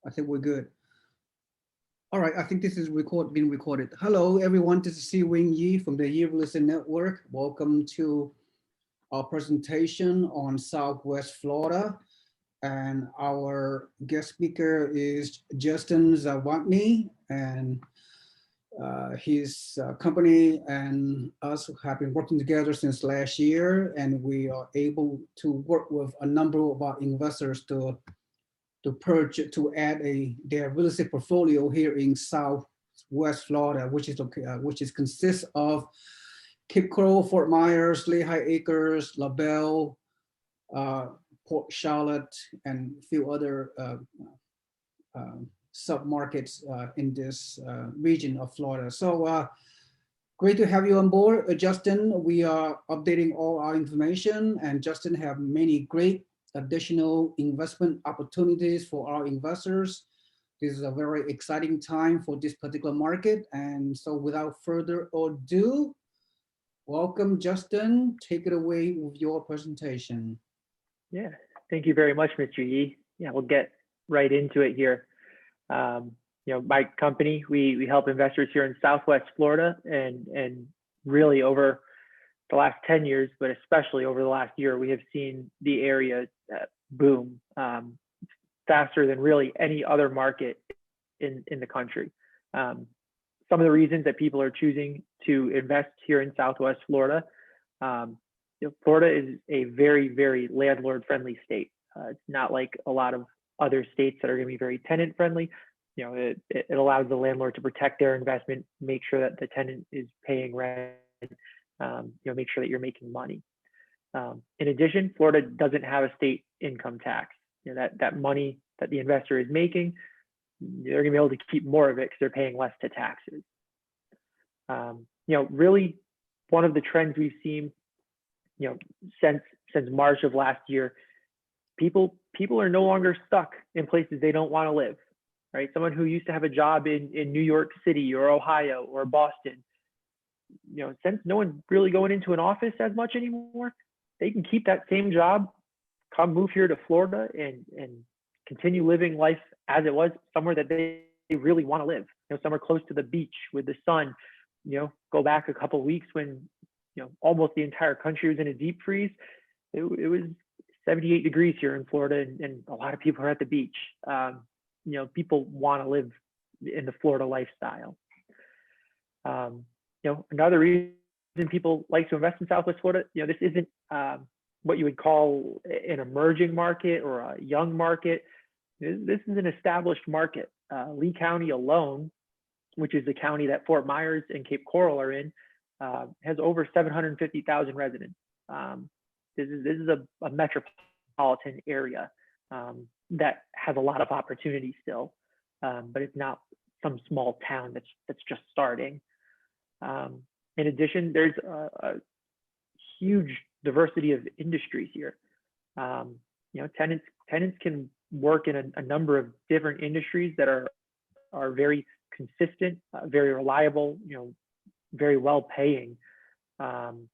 I think we're good. All right, I think this is being recorded. Hello, everyone. This is Si Wing Yi from the Yi Real Estate Network. Welcome to our presentation on Southwest Florida. And our guest speaker is Justin Zawatny, and his company and us have been working together since last year, and we are able to work with a number of our investors to add their real estate portfolio here in Southwest Florida, which is consists of Cape Coral, Fort Myers, Lehigh Acres, LaBelle, Port Charlotte, and a few other sub-markets in this region of Florida. So great to have you on board, Justin. We are updating all our information, and Justin have many great additional investment opportunities for our investors. This is a very exciting time for this particular market. And so without further ado, welcome, Justin. Take it away with your presentation. Yeah, thank you very much, Mr. Yi. Yeah, we'll get right into it here. My company, we help investors here in Southwest Florida, and really over the last 10 years, but especially over the last year, we have seen the area boom faster than really any other market in the country. Some of the reasons that people are choosing to invest here in Southwest Florida, Florida is a very, very landlord-friendly state. It's not like a lot of other states that are going to be very tenant-friendly. It allows the landlord to protect their investment, make sure that the tenant is paying rent, make sure that you're making money. In addition, Florida doesn't have a state income tax. That money that the investor is making, they're going to be able to keep more of it because they're paying less to taxes. Really, one of the trends we've seen, since March of last year, people are no longer stuck in places they don't want to live. Right? Someone who used to have a job in New York City or Ohio or Boston, since no one's really going into an office as much anymore, they can keep that same job, come move here to Florida and continue living life as it was, somewhere that they really want to live. Somewhere close to the beach with the sun. Go back a couple of weeks when almost the entire country was in a deep freeze. It was 78 degrees here in Florida, and a lot of people are at the beach. People want to live in the Florida lifestyle. Another reason people like to invest in Southwest Florida, this isn't what you would call an emerging market or a young market. This is an established market. Lee County alone, which is the county that Fort Myers and Cape Coral are in, has over 750,000 residents. This is a metropolitan area that has a lot of opportunity still, but it's not some small town that's just starting. In addition, there's a huge diversity of industries here. Tenants can work in a number of different industries that are very consistent, very reliable, very well paying. Some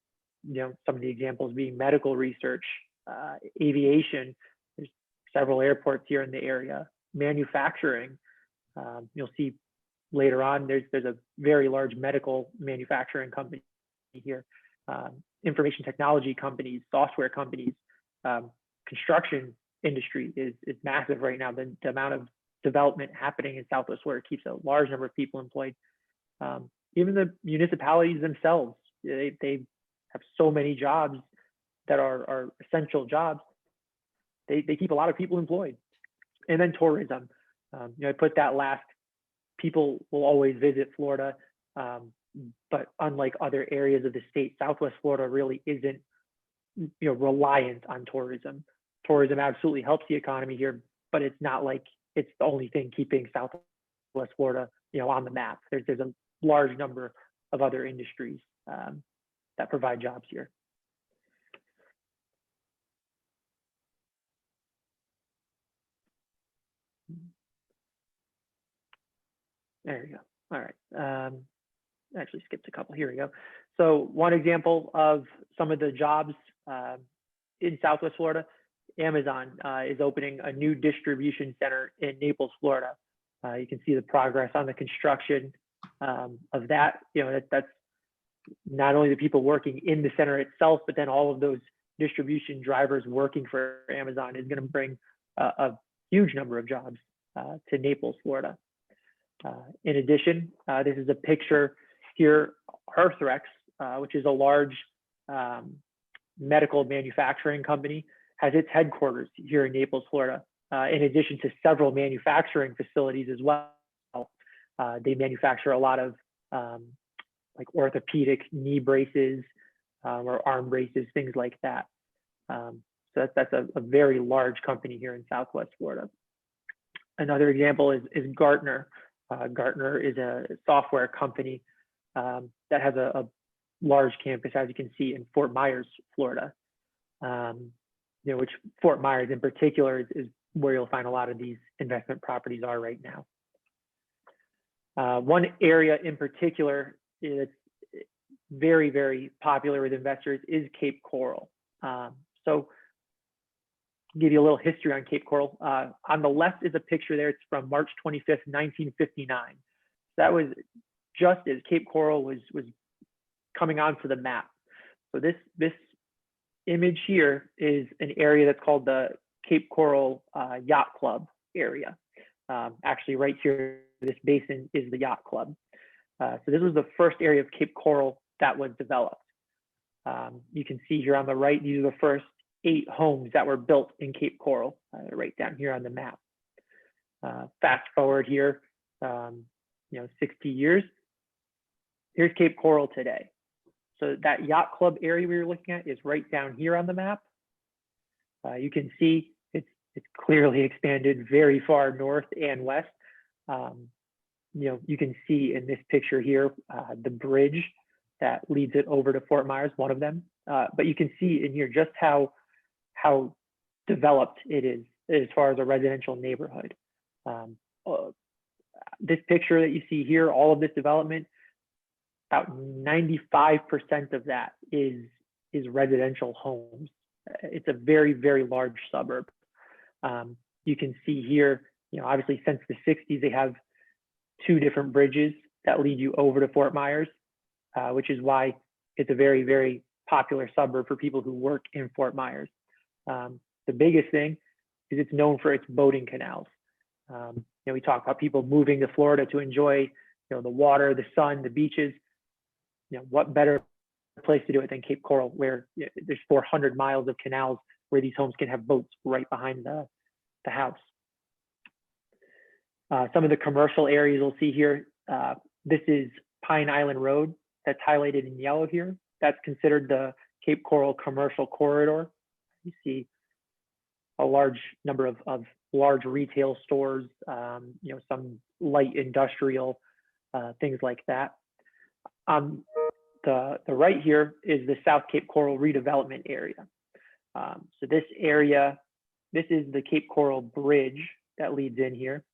of the examples being medical research, aviation. There's several airports here in the area. Manufacturing. You'll see later on, there's a very large medical manufacturing company here. Information technology companies, software companies, construction industry is massive right now. The amount of development happening in Southwest Florida keeps a large number of people employed. Even the municipalities themselves, they have so many jobs that are essential jobs. They keep a lot of people employed. And then tourism. I put that last. People will always visit Florida, but unlike other areas of the state, Southwest Florida really isn't, reliant on tourism. Tourism absolutely helps the economy here, but it's not like it's the only thing keeping Southwest Florida, on the map. There's a large number of other industries that provide jobs here. There you go. All right. Actually skipped a couple. Here we go. So one example of some of the jobs in Southwest Florida, Amazon is opening a new distribution center in Naples, Florida. You can see the progress on the construction of that. That's not only the people working in the center itself, but then all of those distribution drivers working for Amazon is going to bring a huge number of jobs to Naples, Florida. In addition, this is a picture here, Arthrex, which is a large medical manufacturing company, has its headquarters here in Naples, Florida, in addition to several manufacturing facilities as well. They manufacture a lot of like orthopedic knee braces or arm braces, things like that. So that's a very large company here in Southwest Florida. Another example is Gartner. Gartner is a software company that has a large campus, as you can see, in Fort Myers, Florida. Which Fort Myers in particular is where you'll find a lot of these investment properties are right now. One area in particular is very, very popular with investors is Cape Coral. So give you a little history on Cape Coral. On the left is a picture there. It's from March 25th, 1959. That was just as Cape Coral was coming onto the map. So this image here is an area that's called the Cape Coral Yacht Club area. Actually, right here, this basin is the Yacht Club. So this was the first area of Cape Coral that was developed. You can see here on the right, these are the first 8 homes that were built in Cape Coral, right down here on the map. Fast forward here, 60 years. Here's Cape Coral today. So that Yacht Club area we were looking at is right down here on the map. You can see it's clearly expanded very far north and west. You can see in this picture here the bridge that leads it over to Fort Myers, one of them. But you can see in here just how developed it is as far as a residential neighborhood. This picture that you see here, all of this development, about 95% of that is residential homes. It's a very, very large suburb. You can see here, obviously since the 60s, they have 2 different bridges that lead you over to Fort Myers, which is why it's a very, very popular suburb for people who work in Fort Myers. The biggest thing is it's known for its boating canals. We talk about people moving to Florida to enjoy, the water, the sun, the beaches. What better place to do it than Cape Coral, where there's 400 miles of canals where these homes can have boats right behind the house. Some of the commercial areas you'll see here, this is Pine Island Road that's highlighted in yellow here. That's considered the Cape Coral commercial corridor. You see a large number of large retail stores, some light industrial, things like that. On the right here is the South Cape Coral redevelopment area. So this area, this is the Cape Coral Bridge that leads in here.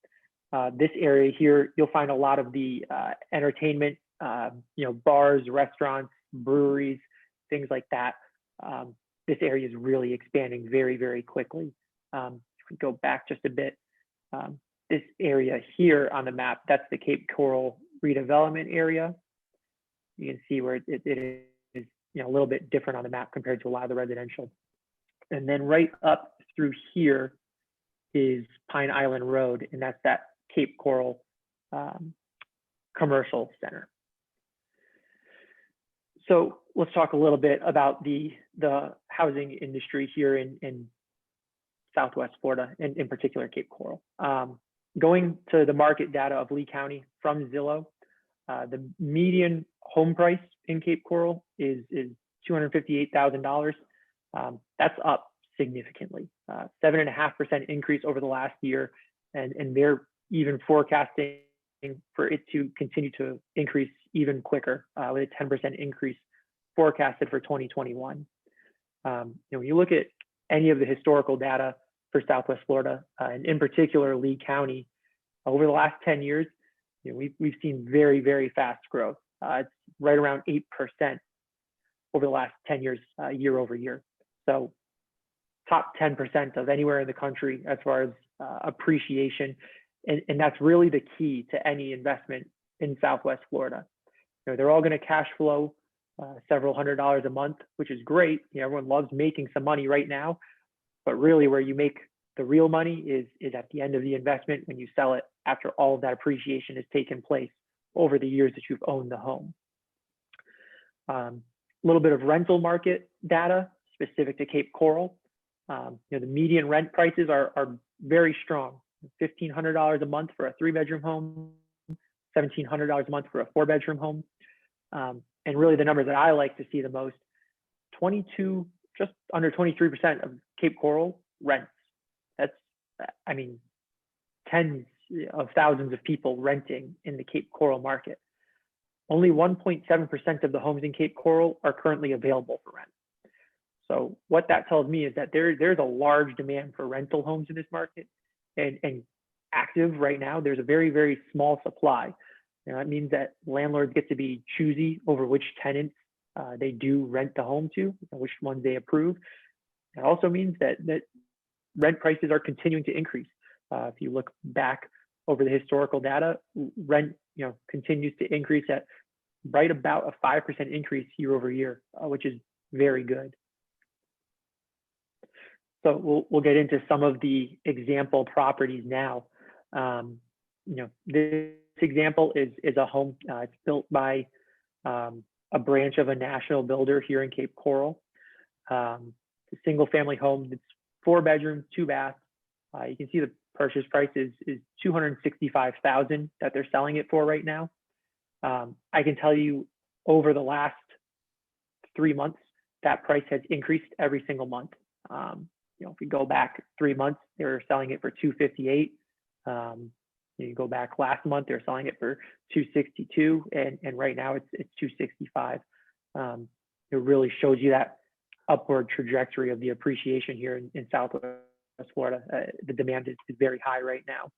This area here, you'll find a lot of the entertainment, bars, restaurants, breweries, things like that. This area is really expanding very, very quickly. If we go back just a bit, this area here on the map, that's the Cape Coral redevelopment area. You can see where it is a little bit different on the map compared to a lot of the residential. And then right up through here is Pine Island Road, and that's that Cape Coral commercial center. So let's talk a little bit about the housing industry here in Southwest Florida, and in particular Cape Coral. Going to the market data of Lee County from Zillow, the median home price in Cape Coral is $258,000. That's up significantly, 7.5% increase over the last year, and they're even forecasting for it to continue to increase even quicker, with a 10% increase forecasted for 2021. When you look at any of the historical data for Southwest Florida, and in particular Lee County, over the last 10 years, we've seen very, very fast growth. It's right around 8% over the last 10 years, year over year. So top 10% of anywhere in the country as far as appreciation. And that's really the key to any investment in Southwest Florida. They're all going to cash flow several $100s a month, which is great. Everyone loves making some money right now, but really where you make the real money is at the end of the investment when you sell it after all of that appreciation has taken place over the years that you've owned the home. A little bit of rental market data specific to Cape Coral. The median rent prices are very strong. $1,500 a month for a 3-bedroom home, $1,700 a month for a 4-bedroom home. And really the numbers that I like to see the most, just under 23% of Cape Coral rents. That's, tens of thousands of people renting in the Cape Coral market. Only 1.7% of the homes in Cape Coral are currently available for rent. So what that tells me is that there's a large demand for rental homes in this market, and active right now, there's a very, very small supply. That means that landlords get to be choosy over which tenants they do rent the home to, which ones they approve. It also means that rent prices are continuing to increase. If you look back over the historical data, rent continues to increase at right about a 5% increase year over year, which is very good. So we'll get into some of the example properties now. This example is a home. It's built by a branch of a national builder here in Cape Coral. It's a single family home. It's 4 bedrooms, 2 baths. You can see the purchase price is $265,000 that they're selling it for right now. I can tell you over the last 3 months, that price has increased every single month. If we go back 3 months, they were selling it for $258,000. You go back last month, they're selling it for $262,000, and right now it's $265,000. It really shows you that upward trajectory of the appreciation here in Southwest Florida. The demand is very high right now.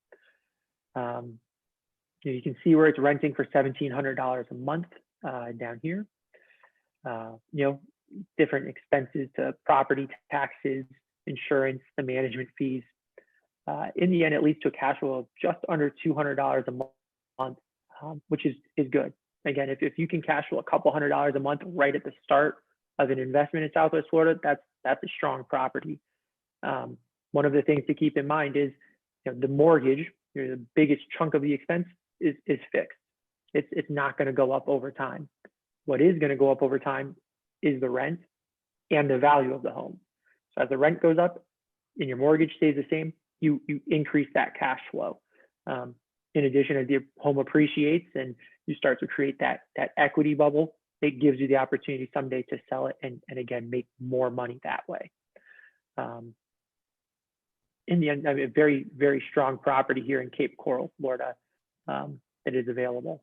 You can see where it's renting for $1,700 a month down here. Different expenses to property taxes, insurance, the management fees. In the end, it leads to a cash flow of just under $200 a month, which is good. Again, if you can cash flow a couple $100s a month right at the start of an investment in Southwest Florida, that's a strong property. One of the things to keep in mind is the mortgage, the biggest chunk of the expense is fixed. It's not going to go up over time. What is going to go up over time is the rent and the value of the home. So as the rent goes up and your mortgage stays the same, you increase that cash flow. In addition, as your home appreciates and you start to create that equity bubble, it gives you the opportunity someday to sell it and again, make more money that way. In the end, a very, very strong property here in Cape Coral, Florida, that is available.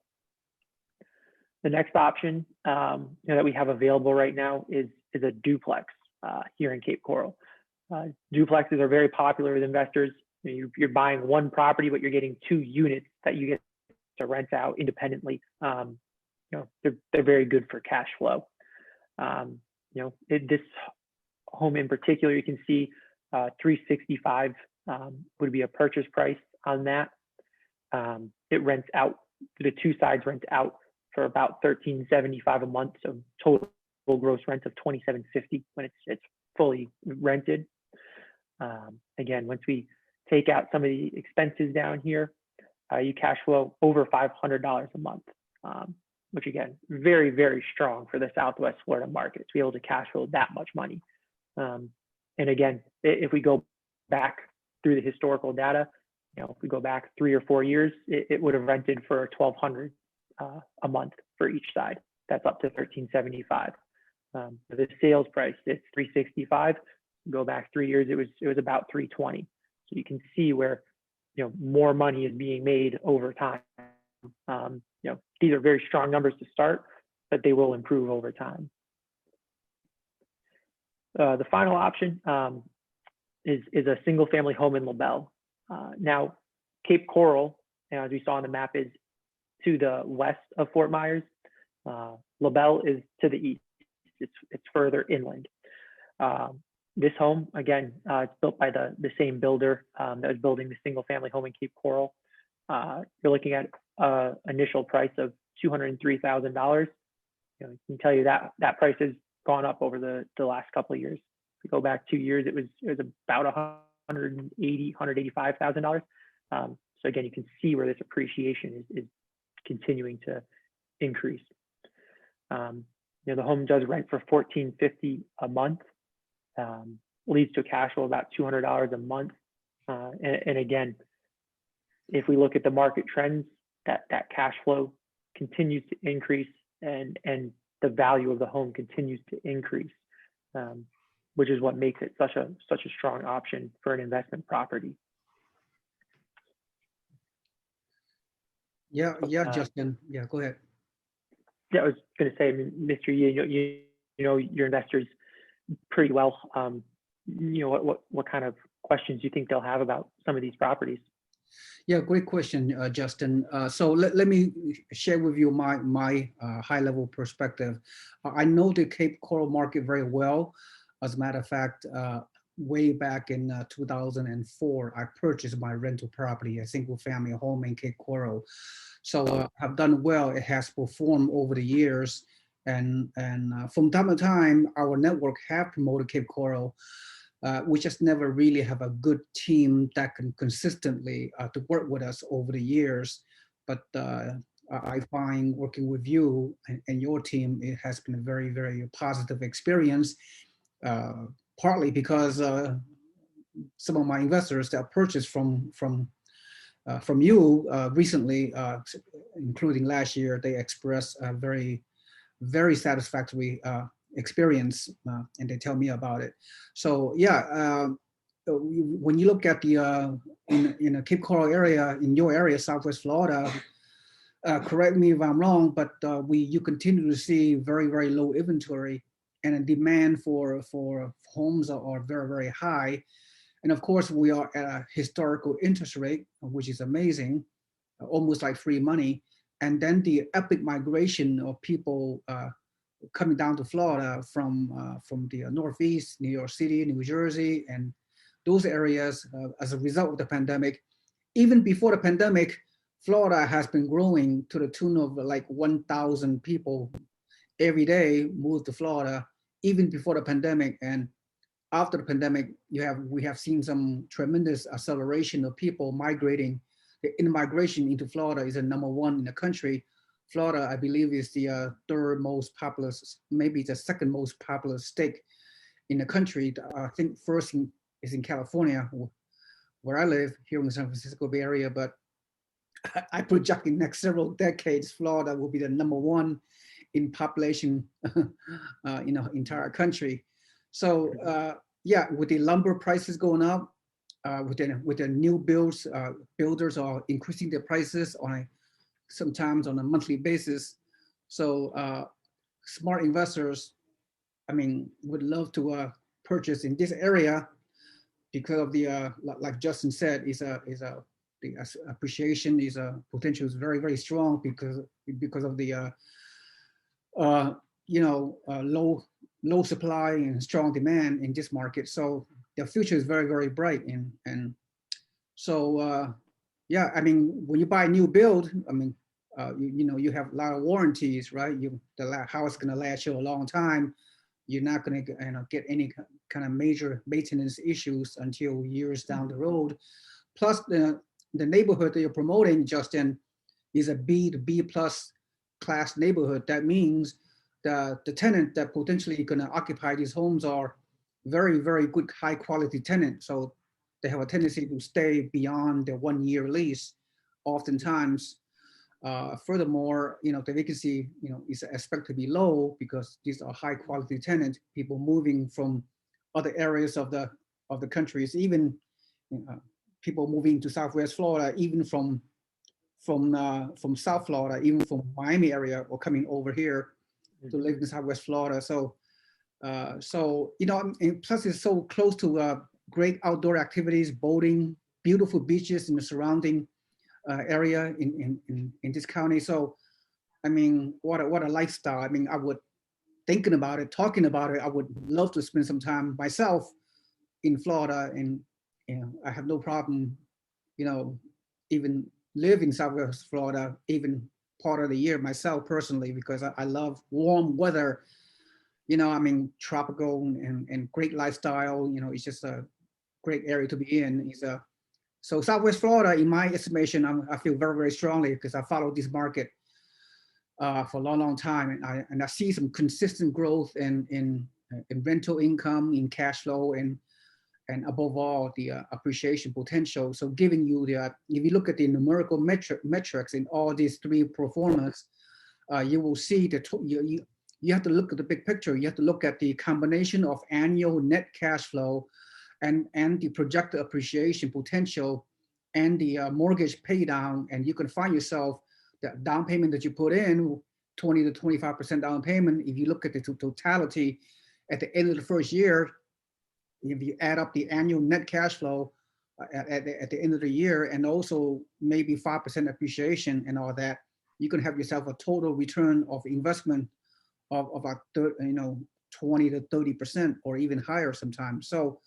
The next option that we have available right now is a duplex here in Cape Coral. Duplexes are very popular with investors. You're buying one property, but you're getting 2 units that you get to rent out independently. They're very good for cash flow. This home in particular, you can see $365 would be a purchase price on that. It rents out, the 2 sides rent out for about $1,375 a month, so total gross rent of $2,750 when it's fully rented. Again, once we take out some of the expenses down here, you cash flow over $500 a month, which again, very, very strong for the Southwest Florida market to be able to cash flow that much money. And again, if we go back through the historical data, if we go back 3 or 4 years, it would have rented for $1,200 a month for each side. That's up to $1,375. The sales price is $365. Go back 3 years, it was about $320. So you can see where more money is being made over time. These are very strong numbers to start, but they will improve over time. The final option is a single family home in LaBelle. Now, Cape Coral, as we saw on the map, is to the west of Fort Myers. LaBelle is to the east. It's further inland. This home, again, it's built by the same builder that was building the single family home in Cape Coral. You're looking at initial price of $203,000. I can tell you that that price has gone up over the last couple of years. If we go back 2 years, it was about $185,000. So again, you can see where this appreciation is continuing to increase. The home does rent for $1,450 a month, leads to a cash flow of about $200 a month. And again, if we look at the market trends, that cash flow continues to increase, and the value of the home continues to increase, which is what makes it such a strong option for an investment property. Yeah, Justin. Yeah, go ahead. Yeah, I was going to say, I mean, Mr. Yi, you know your investors pretty well. What kind of questions do you think they'll have about some of these properties? Yeah, great question, Justin. So let me share with you my high-level perspective. I know the Cape Coral market very well. As a matter of fact, way back in 2004, I purchased my rental property, a single-family home in Cape Coral. So I've done well. It has performed over the years, and from time to time, our network have promoted Cape Coral. We just never really have a good team that can consistently to work with us over the years. But I find working with you and your team, it has been a very, very positive experience, partly because some of my investors that purchased from you recently, including last year, they expressed a very, very satisfactory experience, and they tell me about it. So yeah, when you look at the in a Cape Coral area, in your area, Southwest Florida, correct me if I'm wrong, but you continue to see very, very low inventory, and a demand for homes are very, very high. And of course, we are at a historical interest rate, which is amazing, almost like free money. And then the epic migration of people coming down to Florida from the Northeast, New York City, New Jersey, and those areas as a result of the pandemic. Even before the pandemic, Florida has been growing to the tune of like 1,000 people every day moved to Florida, even before the pandemic. And after the pandemic, we have seen some tremendous acceleration of people migrating. The immigration into Florida is the #1 in the country. Florida, I believe, is the third most populous, maybe the second most populous state in the country. I think first is in California, where I live, here in the San Francisco Bay Area. But I project in the next several decades, Florida will be the #1 in population in the entire country. So yeah, with the lumber prices going up, with the new builds, builders are increasing their prices sometimes on a monthly basis. So smart investors, I mean, would love to purchase in this area because of the like Justin said, the appreciation potential is very, very strong because of the low supply and strong demand in this market. So the future is very, very bright. And so yeah, I mean, when you buy a new build, I mean, you have a lot of warranties, right? The house is going to last you a long time. You're not going to get any kind of major maintenance issues until years down the road. Plus, the neighborhood that you're promoting, Justin, is a B to B plus class neighborhood. That means the tenant that potentially going to occupy these homes are very, very good, high quality tenant. So they have a tendency to stay beyond their 1 year lease, oftentimes. Furthermore, the vacancy, is expected to be low because these are high quality tenants, people moving from other areas of the countries, even people moving to Southwest Florida, even from South Florida, even from Miami area, or coming over here to live in Southwest Florida. So, and plus it's so close to great outdoor activities, boating, beautiful beaches in the surrounding area in this county. So, I mean, what a lifestyle. I mean, I would, talking about it, I would love to spend some time myself in Florida, and I have no problem, even live in Southwest Florida, even part of the year myself personally, because I love warm weather. I mean, tropical and great lifestyle. It's just a great area to be in. So Southwest Florida, in my estimation, I feel very, very strongly because I follow this market for a long, long time, and I see some consistent growth in rental income, in cash flow, and above all the appreciation potential. So giving you if you look at the numerical metrics in all these three performance, you will see that you have to look at the big picture. You have to look at the combination of annual net cash flow and the projected appreciation potential and the mortgage pay down, and you can find yourself the down payment that you put in, 20 to 25% down payment. If you look at the totality at the end of the first year, if you add up the annual net cash flow at the end of the year, and also maybe 5% appreciation and all that, you can have yourself a total return of investment of about 20 to 30% or even higher sometimes. So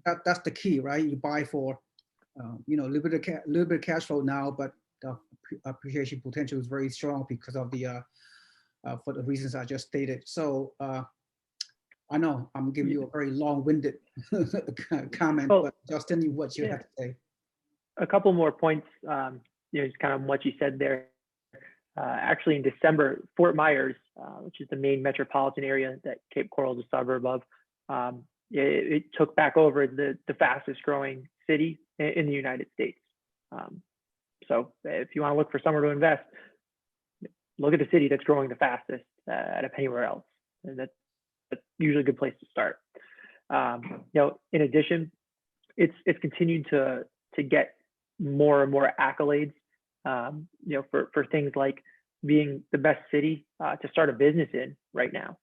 that's the key, right? You buy for a little bit of cash flow now, but the appreciation potential is very strong because of the for the reasons I just stated. So I know I'm giving you a very long-winded comment, but Justin, what you have to say? A couple more points, just kind of what you said there. Actually, in December, Fort Myers, which is the main metropolitan area that Cape Coral is a suburb of, it took back over the fastest growing city in the United States. So if you want to look for somewhere to invest, look at the city that's growing the fastest out of anywhere else. And that's usually a good place to start. In addition, it's continued to get more and more accolades, for things like being the best city to start a business in right now.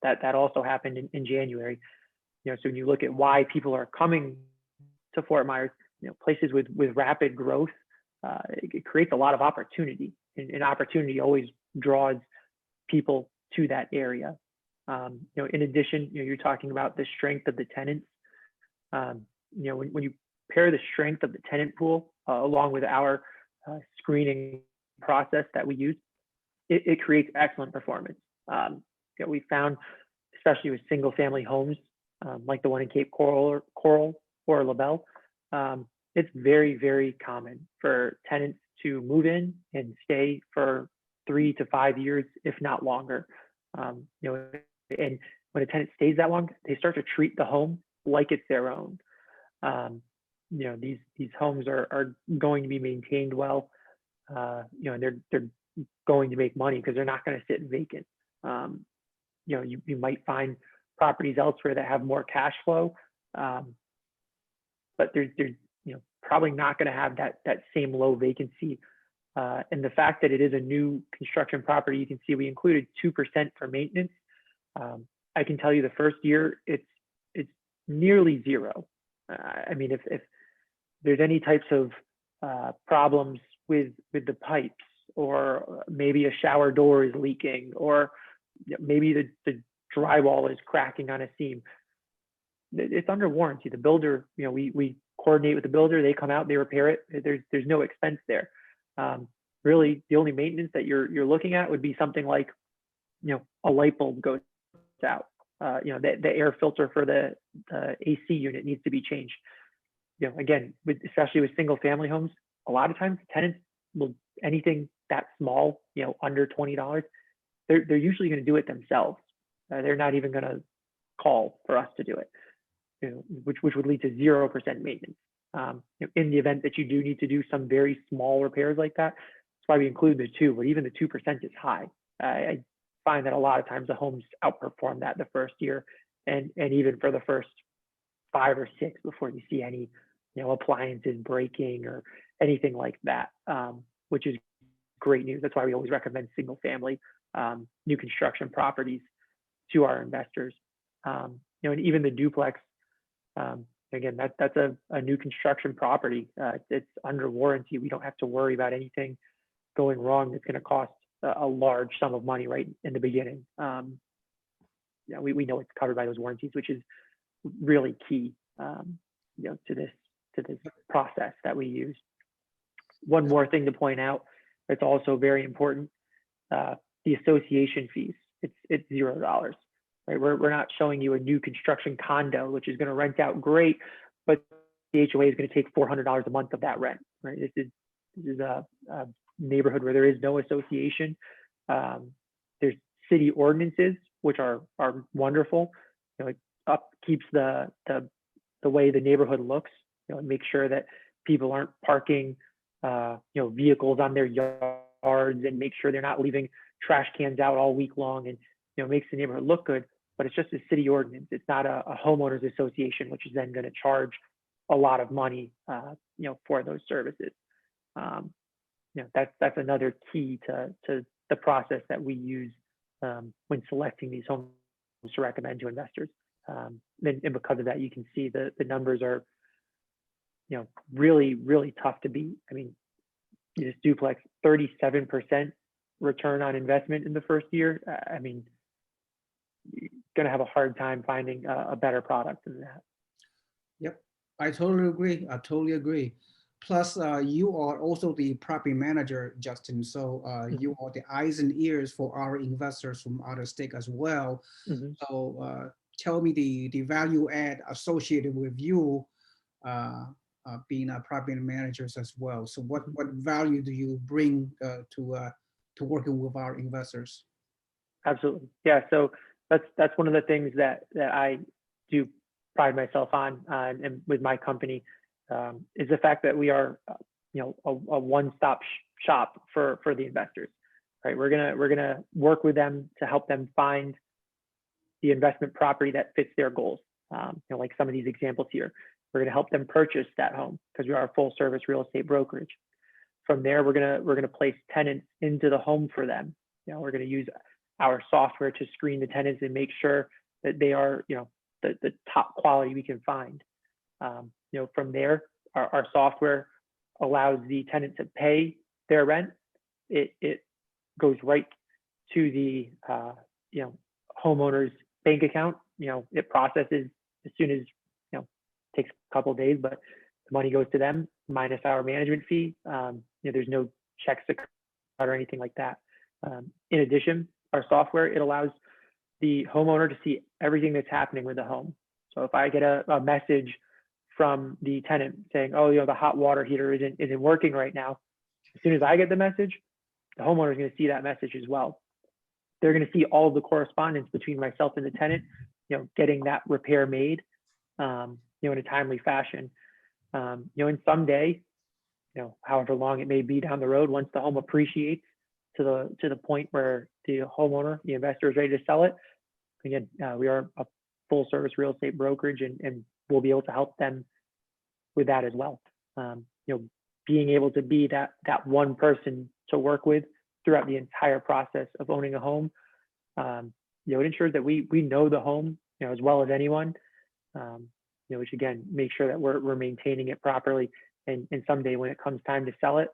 That also happened in January. So when you look at why people are coming to Fort Myers, places with rapid growth, it creates a lot of opportunity, and opportunity always draws people to that area. In addition, you're talking about the strength of the tenants. When you pair the strength of the tenant pool along with our screening process that we use, it creates excellent performance. We found, especially with single family homes, like the one in Cape Coral or LaBelle, it's very, very common for tenants to move in and stay for 3 to 5 years, if not longer. And when a tenant stays that long, they start to treat the home like it's their own. These homes are going to be maintained well, and they're going to make money because they're not going to sit vacant. You might find properties elsewhere that have more cash flow, but they're probably not going to have that same low vacancy. And the fact that it is a new construction property, you can see we included 2% for maintenance. I can tell you the first year it's nearly zero. I mean, if there's any types of problems with the pipes, or maybe a shower door is leaking, or maybe the drywall is cracking on a seam, it's under warranty. The builder, we coordinate with the builder, they come out, they repair it. There's no expense there. Really, the only maintenance that you're looking at would be something like, a light bulb goes out. The air filter for the AC unit needs to be changed. Again, especially with single family homes, a lot of times tenants will, anything that small, under $20, they're usually going to do it themselves. They're not even going to call for us to do it, which would lead to 0% maintenance. In the event that you do need to do some very small repairs like that, that's why we include the 2, but even the 2% is high. I find that a lot of times the homes outperform that the first year, and even for the first 5 or 6 before you see any, appliances breaking or anything like that, which is great news. That's why we always recommend single family new construction properties to our investors. And even the duplex, again, that's a new construction property. It's under warranty. We don't have to worry about anything going wrong that's going to cost a large sum of money right in the beginning. We know it's covered by those warranties, which is really key, to this process that we use. One more thing to point out that's also very important: the association fees. It's $0, right? We're not showing you a new construction condo, which is going to rent out great, but the HOA is going to take $400 a month of that rent, right? This is a neighborhood where there is no association. There's city ordinances, which are wonderful. It keeps the way the neighborhood looks. And make sure that people aren't parking vehicles on their yards, and make sure they're not leaving trash cans out all week long, and makes the neighborhood look good. But it's just a city ordinance. It's not a homeowners association, which is then going to charge a lot of money for those services. That's another key to the process that we use when selecting these homes to recommend to investors. And because of that, you can see the numbers are really, really tough to beat. I mean, this duplex, 37% return on investment in the first year. I mean, you're going to have a hard time finding a better product than that. Yep, I totally agree. Plus, you are also the property manager, Justin. So you are the eyes and ears for our investors from out of state as well. So tell me the value add associated with you being a property managers as well. So what value do you bring to working with our investors? Absolutely, yeah. So that's one of the things that I do pride myself on, and with my company, is the fact that we are a one-stop shop for the investors, right? We're gonna work with them to help them find the investment property that fits their goals. Like some of these examples here, we're gonna help them purchase that home because we are a full-service real estate brokerage. From there, we're gonna place tenants into the home for them. We're gonna use our software to screen the tenants and make sure that they are the top quality we can find. From there, our software allows the tenant to pay their rent. It goes right to the homeowner's bank account. It processes as soon as takes a couple of days, but the money goes to them minus our management fee. There's no checks to cut or anything like that. In addition, our software, it allows the homeowner to see everything that's happening with the home. So if I get a message from the tenant saying, oh, the hot water heater isn't working right now, as soon as I get the message, the homeowner is going to see that message as well. They're going to see all of the correspondence between myself and the tenant, getting that repair made, in a timely fashion. And someday, however long it may be down the road, once the home appreciates to the point where the homeowner, the investor, is ready to sell it, again, we are a full service real estate brokerage, and we'll be able to help them with that as well. Being able to be that one person to work with throughout the entire process of owning a home, it ensures that we know the home as well as anyone, which again makes sure that we're maintaining it properly, and someday when it comes time to sell it,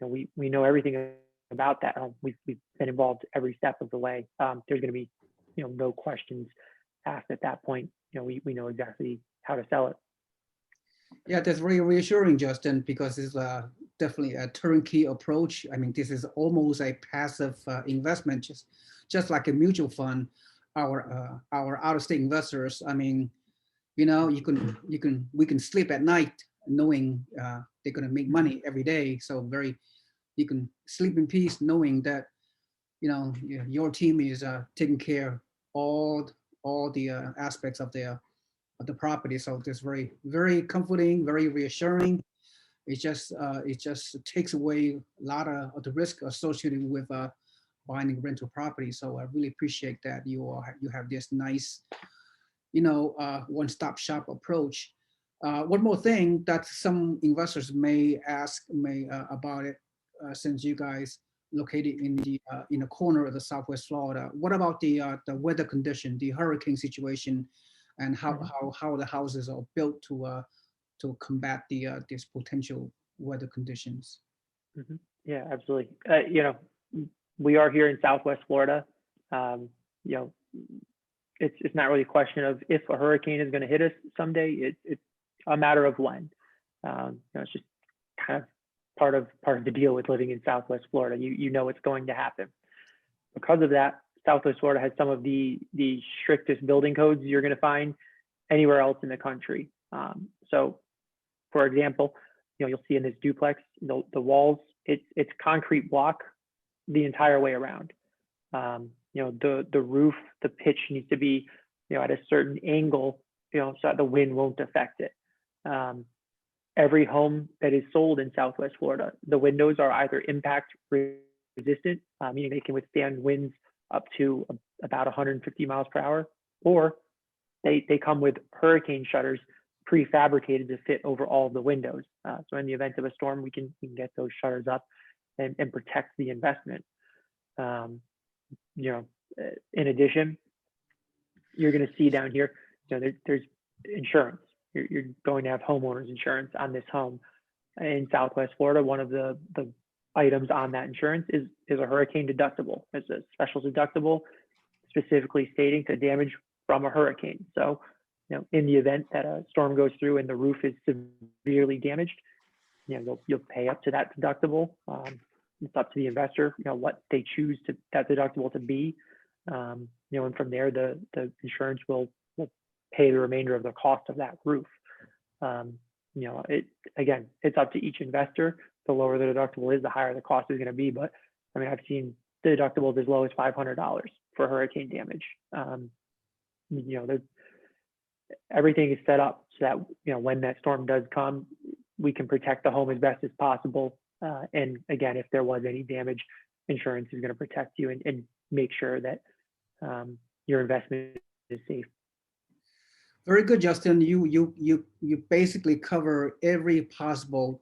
we know everything about that home. We've been involved every step of the way. There's going to be no questions asked at that point. We know exactly how to sell it. Yeah, that's very reassuring, Justin, because it's definitely a turnkey approach. I mean, this is almost a passive investment, just like a mutual fund. Our out-of-state investors, I mean, we can sleep at night knowing they're going to make money every day. So you can sleep in peace knowing that your team is taking care of all the aspects of the property. So it's very, very comforting, very reassuring. It just takes away a lot of the risk associated with buying a rental property. So I really appreciate that you have this nice, one-stop shop approach. One more thing that some investors may ask about it, since you guys located in a corner of the Southwest Florida. What about the weather condition, the hurricane situation, and how the houses are built to combat these potential weather conditions? Mm-hmm. Yeah, absolutely. We are here in Southwest Florida. it's not really a question of if a hurricane is going to hit us someday. It's a matter of when. It's just kind of part of the deal with living in Southwest Florida. You know it's going to happen. Because of that, Southwest Florida has some of the strictest building codes you're going to find anywhere else in the country. So, for example, you'll see in this duplex, the walls, it's concrete block the entire way around. The roof, the pitch needs to be, at a certain angle, so that the wind won't affect it. Every home that is sold in Southwest Florida, the windows are either impact resistant, meaning they can withstand winds up to about 150 miles per hour, or they come with hurricane shutters prefabricated to fit over all of the windows. So in the event of a storm, we can get those shutters up and protect the investment. In addition, you're going to see down here, there's insurance. You're going to have homeowners insurance on this home. In Southwest Florida, one of the items on that insurance is a hurricane deductible. It's a special deductible specifically stating to damage from a hurricane. So, in the event that a storm goes through and the roof is severely damaged, you'll pay up to that deductible. It's up to the investor, what they choose that deductible to be. And from there, the insurance will pay the remainder of the cost of that roof. It's up to each investor. The lower the deductible is, the higher the cost is going to be. But I've seen the deductibles as low as $500 for hurricane damage. Everything is set up so that when that storm does come, we can protect the home as best as possible. And again, if there was any damage, insurance is going to protect you and make sure that your investment is safe. Very good, Justin. You basically cover every possible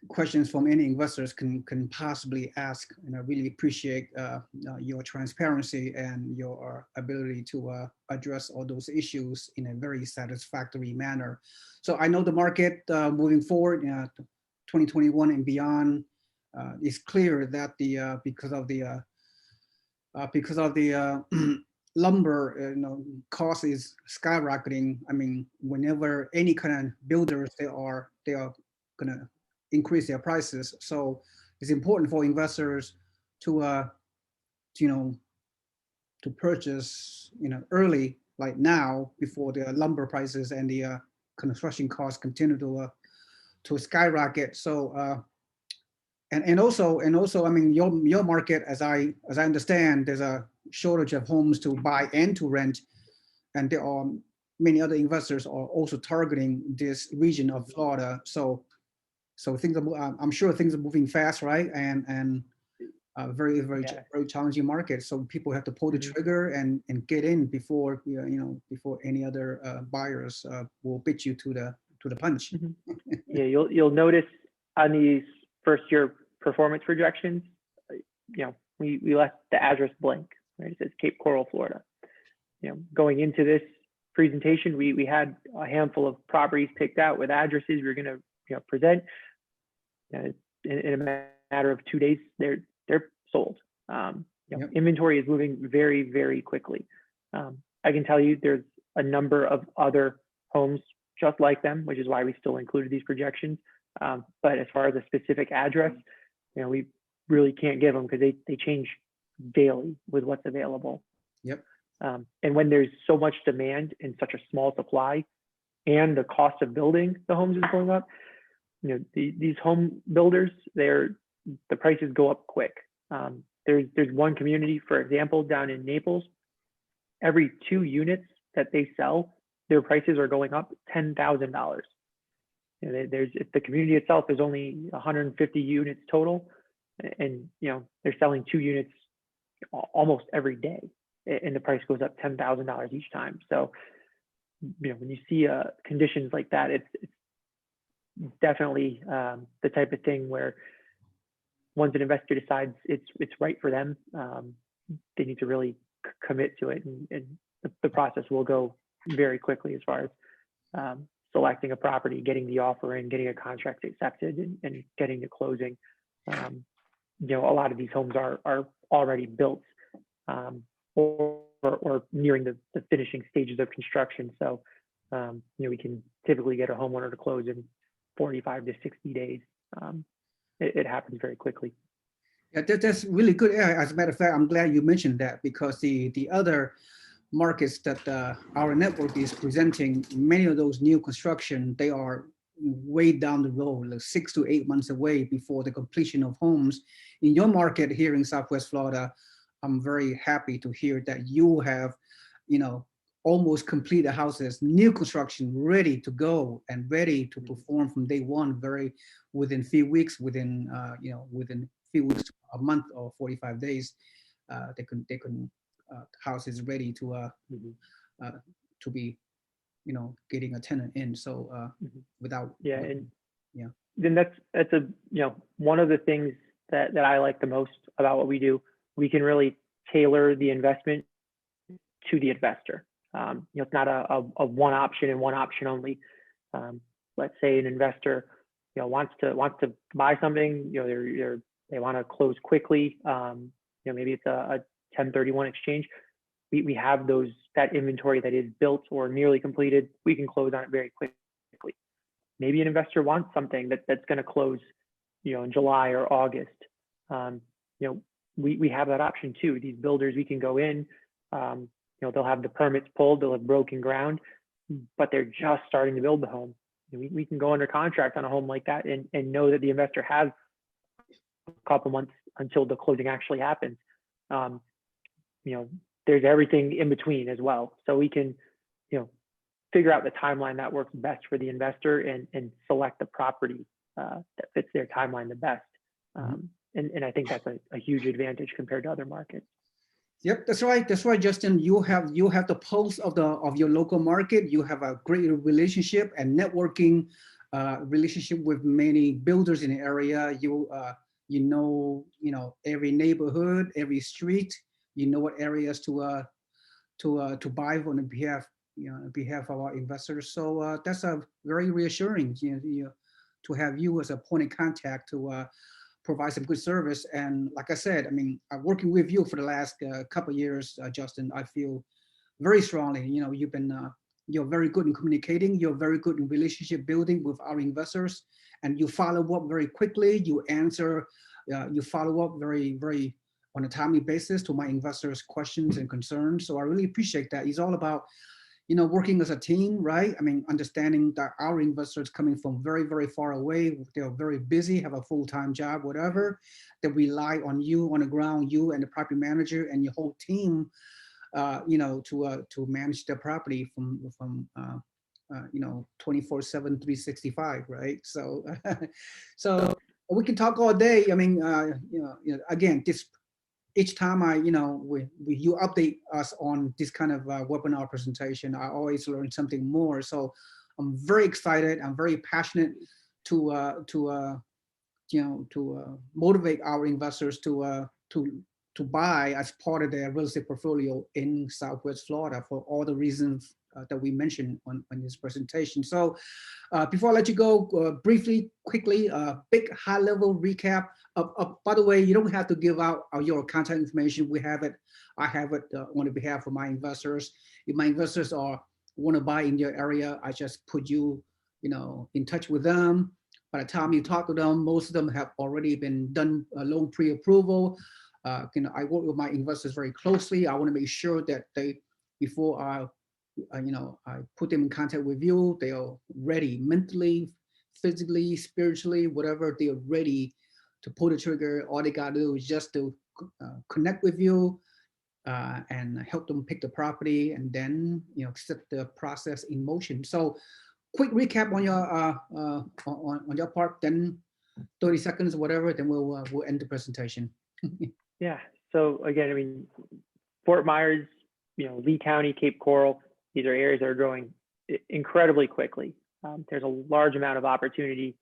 questions from any investors can possibly ask, and I really appreciate your transparency and your ability to address all those issues in a very satisfactory manner. So I know the market moving forward, 2021 and beyond, it's clear that because of the lumber cost is skyrocketing. Whenever any kind of builders they are gonna increase their prices. So it's important for investors to purchase early, like now, before the lumber prices and the construction costs continue to skyrocket. So and also your market, as I understand, there's a shortage of homes to buy and to rent, and there are many other investors are also targeting this region of Florida. So things are, I'm sure things are moving fast, right? And very challenging market. So people have to pull the trigger and get in before before any other buyers will beat you to the punch. Yeah, you'll notice on these first year performance projections, we left the address blank. Right? It says Cape Coral, Florida. Going into this presentation, we had a handful of properties picked out with addresses we were going to present. In a matter of 2 days, they're sold. Inventory is moving very, very quickly. I can tell you there's a number of other homes just like them, which is why we still included these projections. But as far as a specific address, we really can't give them because they change daily with what's available. Yep. And when there's so much demand in such a small supply, and the cost of building the homes is going up, these home builders, the prices go up quick. There's one community, for example, down in Naples. Every 2 units that they sell, their prices are going up $10,000. If the community itself is only 150 units total, and they're selling 2 units almost every day, and the price goes up $10,000 each time. So when you see conditions like that, it's definitely the type of thing where once an investor decides it's right for them, they need to really commit to it, and the process will go very quickly as far as selecting a property, getting the offer in, getting a contract accepted, and getting to closing. A lot of these homes are already built. or nearing the finishing stages of construction. So, we can typically get a homeowner to close in 45 to 60 days. It happens very quickly. Yeah, that's really good. Yeah, as a matter of fact, I'm glad you mentioned that, because the other markets that our network is presenting, many of those new construction, they are way down the road, like 6 to 8 months away before the completion of homes. In your market here in Southwest Florida, I'm very happy to hear that you have, almost completed houses, new construction, ready to go and ready to perform from day one, very within few weeks, within few weeks, a month or 45 days, they can house is ready to be, getting a tenant in. So without And yeah. then that's a one of the things that I like the most about what we do. We can really tailor the investment to the investor. It's not a one option and one option only. Let's say an investor wants to buy something, they want to close quickly. Maybe it's a 1031 exchange. We have that inventory that is built or nearly completed. We can close on it very quickly. Maybe an investor wants something that's going to close, in July or August. We have that option too. These builders, we can go in, they'll have the permits pulled, they'll have broken ground, but they're just starting to build the home. We can go under contract on a home like that and know that the investor has a couple months until the closing actually happens. There's everything in between as well. So we can, figure out the timeline that works best for the investor and select the property that fits their timeline the best. And I think that's a huge advantage compared to other markets. Yep, that's right. That's right, Justin. You have the pulse of your local market. You have a great relationship and networking relationship with many builders in the area. You know every neighborhood, every street. You know what areas to buy on the behalf of our investors. So that's a very reassuring. To have you as a point of contact to provide some good service. And like I said, I'm working with you for the last couple of years, Justin. I feel very strongly. You're very good in communicating. You're very good in relationship building with our investors, and you follow up very quickly. You answer, you follow up very, very on a timely basis to my investors' questions and concerns. So I really appreciate that. It's all about, working as a team, right? Understanding that our investors coming from very, very far away, they're very busy, have a full-time job, whatever, they rely on you on the ground, you and the property manager and your whole team, to manage their property from 24/7, 365, right? So, so we can talk all day. Again, each time you update us on this kind of webinar presentation, I always learn something more. So I'm very excited. I'm very passionate to motivate our investors to buy as part of their real estate portfolio in Southwest Florida for all the reasons that we mentioned on this presentation. So before I let you go, quickly, big high-level recap. By the way, you don't have to give out your contact information. We have it. I have it on behalf of my investors. If my investors want to buy in your area, I just put you, in touch with them. By the time you talk to them, most of them have already been done loan pre-approval. I work with my investors very closely. I want to make sure that before I put them in contact with you, they are ready mentally, physically, spiritually, whatever. They are ready to pull the trigger. All they gotta do is just to connect with you and help them pick the property, and then set the process in motion. So, quick recap on your part. Then 30 seconds, whatever. Then we'll end the presentation. Yeah. So again, Fort Myers, Lee County, Cape Coral. These are areas that are growing incredibly quickly. There's a large amount of opportunity.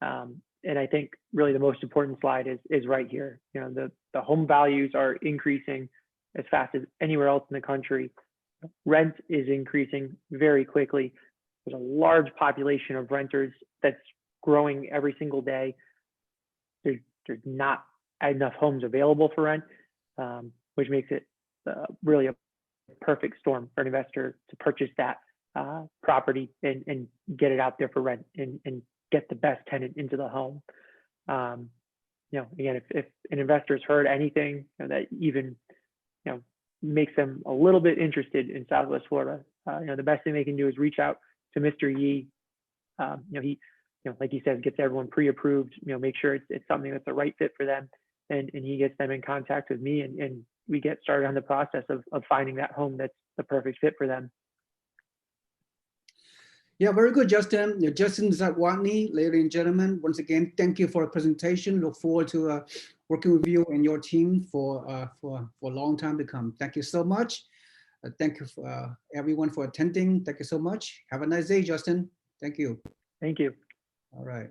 And I think really the most important slide is right here. The home values are increasing as fast as anywhere else in the country. Rent is increasing very quickly. There's a large population of renters that's growing every single day. There's not enough homes available for rent, which makes it really a perfect storm for an investor to purchase that property and get it out there for rent and get the best tenant into the home. Again, if an investor's heard anything that even makes them a little bit interested in Southwest Florida, the best thing they can do is reach out to Mr. Yee. He, like he says, gets everyone pre-approved. Make sure it's something that's a right fit for them, and he gets them in contact with me, and we get started on the process of finding that home that's the perfect fit for them. Yeah, very good, Justin. Justin Zatwani, ladies and gentlemen, once again, thank you for the presentation. Look forward to working with you and your team for a long time to come. Thank you so much. Thank you for, everyone for attending. Thank you so much. Have a nice day, Justin. Thank you. Thank you. All right.